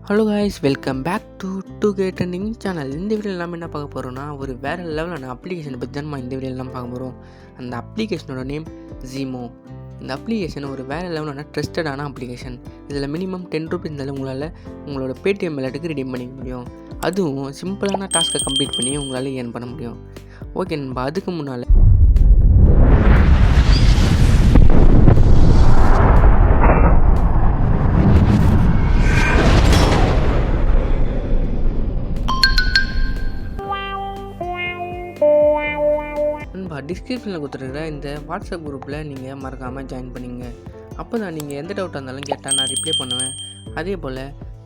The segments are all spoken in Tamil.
Hello guys, welcome back to டூ கேட் ட்ரெண்டிங் சேனல். இந்த வீடியோவில் நம்ம என்ன பார்க்க போகிறோம்னா, ஒரு வேறு லெவலான அப்ளிகேஷனை பற்றி தான் நம்ம இந்த வீடியோவில் நம்ம பார்க்க போகிறோம். அந்த அப்ளிகேஷனோட நேம் zeemo. இந்த அப்ளிகேஷன் ஒரு வேறு லெவலான ட்ரஸ்டடான அப்ளிகேஷன். இதில் மினிமம் 10 ரூபீஸ் இருந்தாலும் உங்களால் உங்களோட பேடிஎம் விளையாட்டுக்கு ரிடீம் பண்ணிக்க முடியும். அதுவும் சிம்பிளான டாஸ்க்கை கம்ப்ளீட் பண்ணி உங்களால் ஏர்ன் பண்ண முடியும். ஓகே நண்பா, அதுக்கு முன்னால் டிஸ்கிரிப்ஷனில் கொடுத்துருக்குற இந்த வாட்ஸ்அப் குரூப்பில் நீங்கள் மறக்காமல் ஜாயின் பண்ணிங்க. அப்போ தான் நீங்கள் எந்த டவுட்டாக இருந்தாலும் கேட்டால் நான் ரிப்ளை பண்ணுவேன். அதே போல்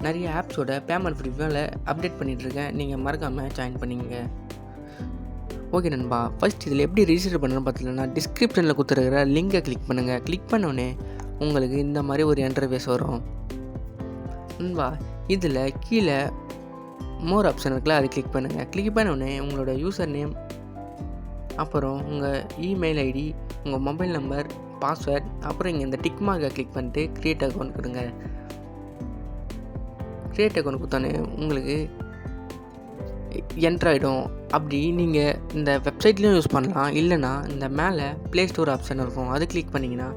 நிறைய ஆப்ஸோட பேமெண்ட் ஃப்ரீ மேலே அப்டேட் பண்ணிகிட்ருக்கேன், நீங்கள் மறக்காமல் ஜாயின் பண்ணிங்க. ஓகே நண்பா, ஃபஸ்ட் இதில் எப்படி ரிஜிஸ்டர் பண்ணணும்னு பார்த்தீங்கன்னா, டிஸ்கிரிப்ஷனில் கொடுத்துருக்குற லிங்கை கிளிக் பண்ணுங்கள். கிளிக் பண்ணோடனே உங்களுக்கு இந்த மாதிரி ஒரு இன்டர்ஃபேஸ் வரும். நண்பா, இதில் கீழே மோர் ஆப்ஷன் இருக்குல்ல, அதை கிளிக் பண்ணுங்கள். கிளிக் பண்ணோடனே உங்களோட யூசர் நேம், அப்புறம் உங்கள் இமெயில் ஐடி, உங்கள் மொபைல் நம்பர், பாஸ்வேர்ட், அப்புறம் இங்கே இந்த டிக் மார்க்கை கிளிக் பண்ணிட்டு க்ரியேட் அக்கௌண்ட் கொடுங்க. க்ரியேட் அக்கௌண்ட் கொடுத்தோன்னே உங்களுக்கு என்ட்ராயிடும். அப்படி நீங்கள் இந்த வெப்சைட்லேயும் யூஸ் பண்ணலாம், இல்லைனா இந்த மேலே ப்ளே ஸ்டோர் ஆப்ஷன் இருக்கும், அது கிளிக் பண்ணிங்கன்னா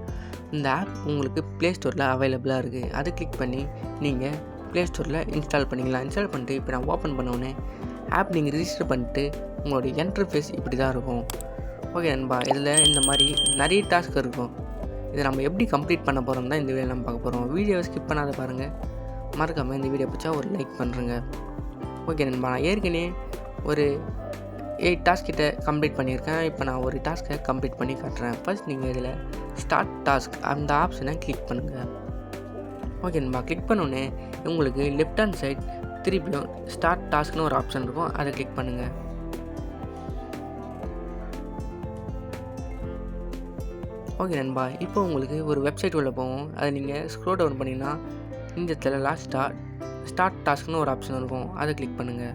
இந்த ஆப் உங்களுக்கு ப்ளே ஸ்டோரில் அவைலபிளாக இருக்குது. அதை கிளிக் பண்ணி நீங்கள் ப்ளே ஸ்டோரில் இன்ஸ்டால் பண்ணிக்கலாம். இன்ஸ்டால் பண்ணிட்டு இப்போ நான் ஓப்பன் பண்ணோடனே ஆப் நீங்கள் ரிஜிஸ்டர் பண்ணிட்டு உங்களுடைய இன்டர்ஃபேஸ் இப்படி தான் இருக்கும். ஓகே நண்பா, இதில் இந்த மாதிரி நிறைய டாஸ்க் இருக்கும். இதை நம்ம எப்படி கம்ப்ளீட் பண்ண போகிறோம் தான் இந்த வீடியோ நம்ம பார்க்க போகிறோம். வீடியோவை ஸ்கிப் பண்ணாத பாருங்கள். மறக்காமல் இந்த வீடியோ பிடிச்சா ஒரு லைக் பண்ணுறேங்க. ஓகே நண்பா, நான் ஏற்கனவே ஒரு 8 டாஸ்க் கிட்ட கம்ப்ளீட் பண்ணியிருக்கேன். இப்போ நான் ஒரு டாஸ்க்கை கம்ப்ளீட் பண்ணி காட்டுறேன். ஃபர்ஸ்ட் நீங்கள் இதில் ஸ்டார்ட் டாஸ்க் அந்த ஆப்ஷனை கிளிக் பண்ணுங்கள். ஓகே நண்பா, கிளிக் பண்ணோடனே உங்களுக்கு லெஃப்ட் ஹேண்ட் சைட் திருப்பியும் ஸ்டார்ட் டாஸ்க்னு ஒரு ஆப்ஷன் இருக்கும், அதை கிளிக் பண்ணுங்கள். ஓகே நண்பா, இப்போ உங்களுக்கு ஒரு வெப்சைட் உள்ள போகும். அதை நீங்கள் ஸ்க்ரோல் டவுன் பண்ணிங்கன்னா இந்த இடத்துல லாஸ்ட்டாக ஸ்டார்ட் டாஸ்க்னு ஒரு ஆப்ஷன் இருக்கும், அதை கிளிக் பண்ணுங்கள்.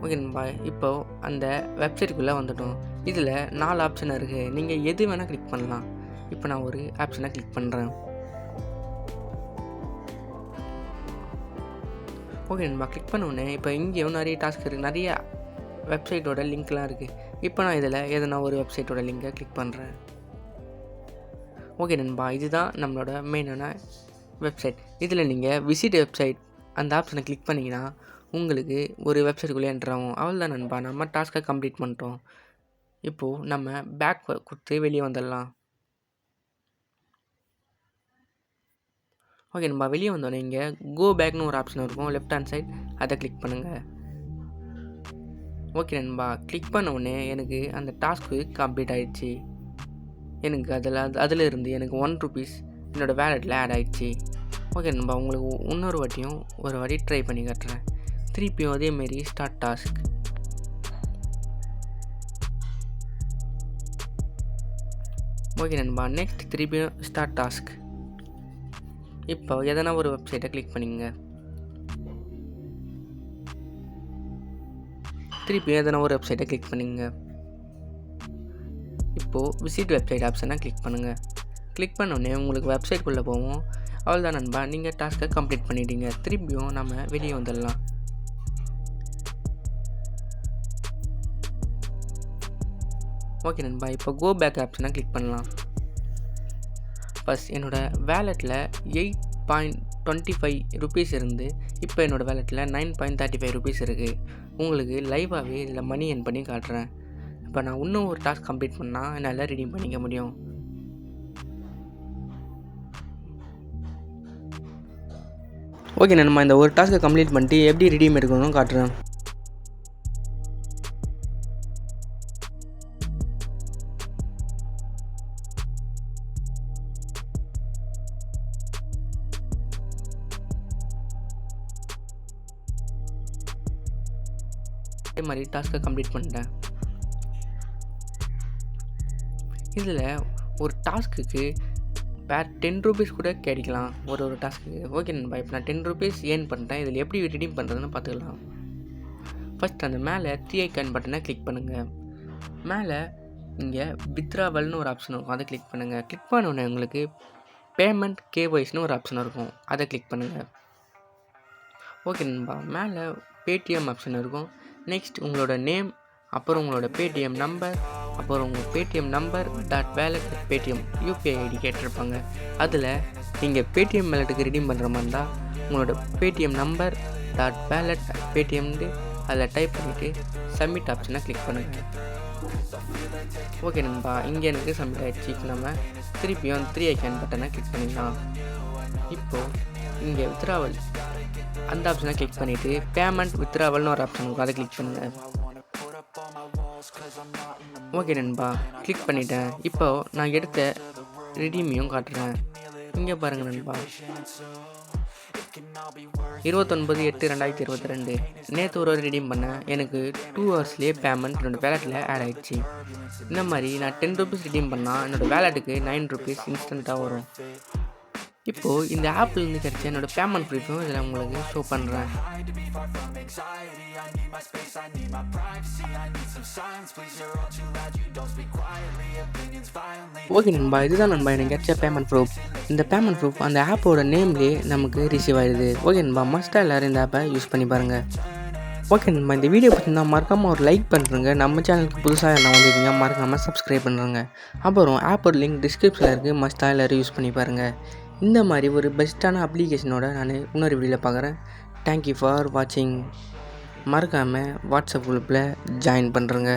ஓகே நண்பா, இப்போது அந்த வெப்சைட்டுக்குள்ளே வந்துட்டோம். இதில் 4 ஆப்ஷன் இருக்குது, நீங்கள் எது வேணால் கிளிக் பண்ணலாம். இப்போ நான் ஒரு ஆப்ஷனை கிளிக் பண்ணுறேன். ஓகே நண்பா, கிளிக் பண்ணோடனே இப்போ இங்கேயும் நிறைய டாஸ்க் இருக்குது, நிறைய வெப்சைட்டோட லிங்க்லாம் இருக்குது. இப்போ நான் இதில் எதனா ஒரு வெப்சைட்டோட லிங்கை கிளிக் பண்ணுறேன். ஓகே நண்பா, இதுதான் நம்மளோட மெயினான வெப்சைட். இதில் நீங்கள் விசிட் வெப்சைட் அந்த ஆப்ஷனை கிளிக் பண்ணிங்கன்னா உங்களுக்கு ஒரு வெப்சைட்டுக்குள்ளே என்ட்ரு ஆகும். அவ்வளோதான் நண்பா, நம்ம டாஸ்க்கை கம்ப்ளீட் பண்ணிட்டோம். இப்போது நம்ம பேக் கொடுத்து வெளியே வந்துடலாம். ஓகே நண்பா, வெளியே வந்தோடனே இங்கே கோ பேக்னு ஒரு ஆப்ஷன் இருக்கும் லெஃப்ட் ஹேண்ட் சைட், அதை கிளிக் பண்ணுங்கள். ஓகே நண்பா, கிளிக் பண்ண உடனே எனக்கு அந்த டாஸ்க்கு கம்ப்ளீட் ஆகிடுச்சு. எனக்கு அதில் இருந்து எனக்கு 1 ரூபீஸ் என்னோடய வேலெட்டில் ஆட் ஆகிடுச்சு. ஓகே நண்பா, உங்களுக்கு இன்னொரு வாட்டியும் ஒரு வாட்டி ட்ரை பண்ணி காட்டுறேன். திருப்பியும் அதேமாரி ஸ்டார்ட் டாஸ்க். ஓகே நண்பா, நெக்ஸ்ட் திருப்பியும் ஸ்டார்ட் டாஸ்க். இப்போ எதனா ஒரு வெப்சைட்டை கிளிக் பண்ணிங்க. திருப்பி எதனா ஒரு வெப்சைட்டை கிளிக் பண்ணிங்க. இப்போது விசிட் வெப்சைட் ஆப்ஷனை கிளிக் பண்ணுங்கள். கிளிக் பண்ணோடனே உங்களுக்கு வெப்சைட்குள்ளே போவோம். அவ்வளோதான் நண்பா, நீங்கள் டாஸ்க்கை கம்ப்ளீட் பண்ணிட்டீங்க. திருப்பியும் நம்ம வெளியே வந்துடலாம். ஓகே நண்பா, இப்போ கோ பேக் ஆப்ஷனை கிளிக் பண்ணலாம். ஃபஸ்ட் என்னோடய வேலெட்டில் 8.25 ரூபீஸ் இருந்து இப்போ என்னோடய வேலெட்டில் 9.35 ரூபீஸ் இருக்குது. உங்களுக்கு லைவாகவே இதில் மணி ஏர்ன் பண்ணி காட்டுறேன். இப்போ நான் இன்னும் ஒரு டாஸ்க் கம்ப்ளீட் பண்ணால் என்னால் ரிடீம் பண்ணிக்க முடியும். ஓகே நம்ம இந்த ஒரு டாஸ்க்கை கம்ப்ளீட் பண்ணிட்டு எப்படி ரிடீம் எடுக்கணும்னு காட்டுறேன். அதே மாதிரி டாஸ்க்கை கம்ப்ளீட் பண்ணிட்டேன். இதில் ஒரு டாஸ்க்குக்கு வேறு 10 ரூபீஸ் கூட கிடைக்கலாம் ஒரு டாஸ்க்குக்கு. ஓகே நண்பா, இப்போ நான் 10 ரூபீஸ் ஏர்ன் பண்ணிட்டேன். இதில் எப்படி ரிடீம் பண்ணுறதுன்னு பார்த்துக்கலாம். ஃபஸ்ட் அந்த மேலே 3 ஐக்கான் பட்டனை கிளிக் பண்ணுங்கள். மேலே இங்கே withdrawalனு ஒரு ஆப்ஷன் இருக்கும், அதை கிளிக் பண்ணுங்கள். கிளிக் பண்ணோடனே உங்களுக்கு பேமெண்ட் கேஒய்ஸ்னு ஒரு ஆப்ஷன் இருக்கும், அதை கிளிக் பண்ணுங்கள். ஓகே நண்பா, மேலே பேடிஎம் ஆப்ஷன் இருக்கும். நெக்ஸ்ட் உங்களோட நேம், அப்புறம் உங்களோட பேடிஎம் நம்பர், அப்புறம் உங்கள் Paytm number .wallet Paytm UPI ID கேட்டிருப்பாங்க. அதில் நீங்கள் பேடிஎம் வேலெட்டுக்கு ரெடீம் பண்ணுற மாதிரி இருந்தால் உங்களோட பேடிஎம் நம்பர் .wallet பேடிஎம்னு அதில் டைப் பண்ணிவிட்டு சப்மிட் ஆப்ஷனை கிளிக் பண்ணுங்கள். ஓகே நண்பா, இங்கே எனக்கு சப்மிட் ஆகிடுச்சு. இப்போ நம்ம திருப்பியும் 3 ஐக்கான் பட்டனை கிளிக் பண்ணிடலாம். இப்போது இங்கே withdrawal அந்த ஆப்ஷனை கிளிக் பண்ணிவிட்டு பேமெண்ட் withdrawalனு ஒரு ஆப்ஷன் இருக்கும், அதை கிளிக் பண்ணுங்கள். ஓகே நண்பா, கிளிக் பண்ணிட்டேன். இப்போது நான் எடுத்த ரெடீமையும் காட்டுறேன். இங்கே பாருங்கள் நண்பா, 29/8/2022 நேற்று ஒரு ரெடீம் பண்ணேன். எனக்கு 2 ஹவர்ஸ்லேயே பேமெண்ட் என்னோடய வேலெட்டில் ஆட் ஆகிடுச்சு. இந்த மாதிரி நான் 10 ரூபீஸ் ரெடீம் பண்ணால் என்னோடய வேலெட்டுக்கு 9 ரூபீஸ் இன்ஸ்டண்ட்டாக வரும். இப்போது இந்த ஆப்லேருந்து கிடச்ச என்னோடய பேமெண்ட் ப்ரூஃபும் இதில் உங்களுக்கு ஷோ பண்ணுறேன். ஓகே நண்பா, இதுதான் நண்பா எனக்கு கிடச்ச பேமெண்ட் ப்ரூஃப். இந்த பேமெண்ட் ப்ரூஃப் அந்த ஆப்போட நேம்லேயே நமக்கு ரிசீவ் ஆகிடுது. ஓகே நண்பா, மஸ்ட்டாக எல்லோரும் இந்த ஆப்பை யூஸ் பண்ணி பாருங்கள். ஓகே நண்பா, இந்த வீடியோ பற்றினா மறக்காமல் ஒரு லைக் பண்ணுறேங்க. நம்ம சேனலுக்கு புதுசாக என்ன வந்திருக்கீங்க மறக்காமல் சப்ஸ்கிரைப் பண்ணுறேங்க. அப்புறம் ஆப்போட லிங்க் டிஸ்கிரிப்ஷனில் இருக்குது, மஸ்ட்டாக எல்லோரும் யூஸ் பண்ணி பாருங்கள். இந்த மாதிரி ஒரு பெஸ்ட்டான அப்ளிகேஷனோட நான் இன்னொரு வீடியோவில் பார்க்குறேன். தேங்க்யூ ஃபார் வாட்சிங். மறக்காமல் வாட்ஸ்அப் குரூப்பில் ஜாயின் பண்ணுறேங்க.